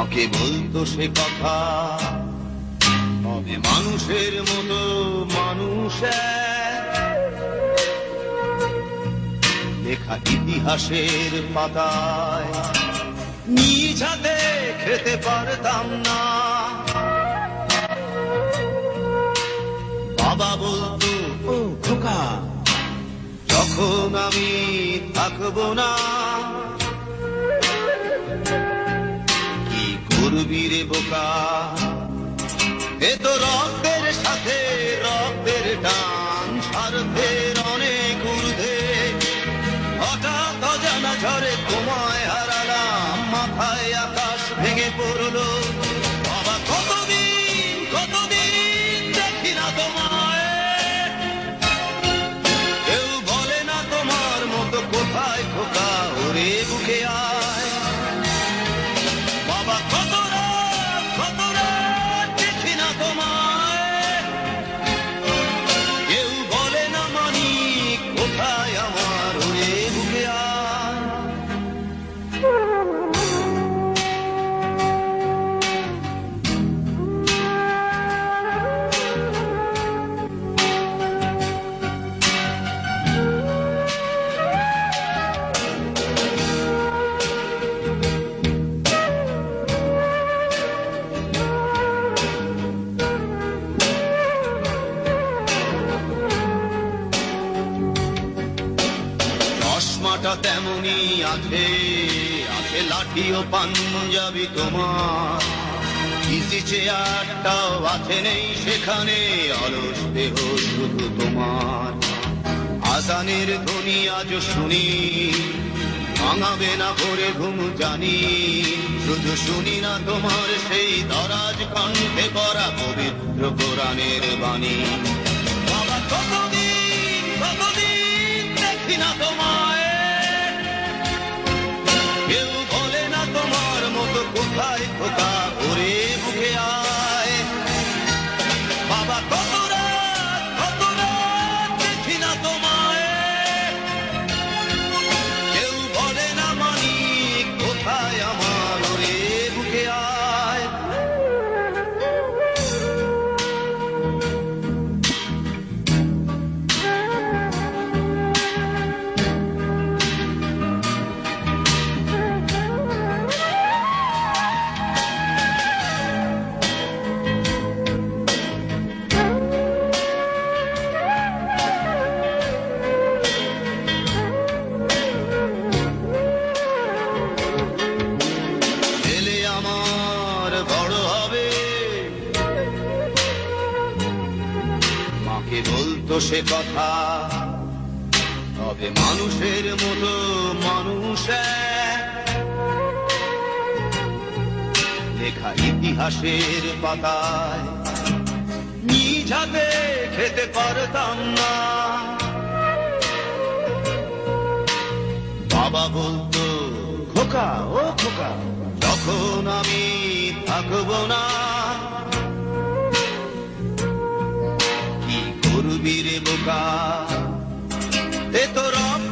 মাকে বলতো সে কথা, তবে মানুষের মতো মানুষ লেখা ইতিহাসের পাতায় নিজ হাতে খেতে পারতাম না। বাবা বলতো, ও খোকা, যখন আমি থাকবো না, কি করবি রে বোকা, এ তো রক্তের সাথে রক্তের টান, স্বার্থের অনেক ঊর্ধ্বে। হঠাৎ অজানা ঝড়ে তোমায় হারালাম, মাথায় আকাশ ভেঙে পড়লো। বাবা কতদিন কতদিন দেখি না তোমায়, কেউ বলে না তোমার মতো কোথায় খোকা, ওরে বুকে আয়। বাবা কত রাত দেখি না তোমায়, কেউ বলে না মানি কোথায় আমার, ওরে বুকে আয়। চশমাটা তেমনি আছে, আছে লাঠি ও পাঞ্জাবি তোমার, ইজি চেয়ারটাও আছে নেই সেখানে, অলস দেহ শুধু তোমার। আজানের ধ্বনি আজ শুনি, ভাঙাবে না ভোরে ঘুম জানি, শুধু শুনি না তোমার সেই দরাজ কণ্ঠে পড়া পবিত্র কোরআনের বাণী। বাবা কতদিন কতদিন দেখি না তোমায়, কেউ বলে না তোমার মতো কোথায় খোকা, ওরে বুকে আয়। বাবা কত রাত দেখি না তোমায়, কেউ বলে না মানি কোথায় আমার, ওরে বুকে আয়। ছেলে আমার বড় হবে, মাকে বলতো সে কথা, তবে মানুষের মতো মানুষ লেখা ইতিহাসের পাতায় নিজ হাতে খেতে পারতাম না। বাবা বলতো, খোকা ও খোকা, যখন আমি থাকবো না, কি করবি রে বোকা, এ তো রক্ত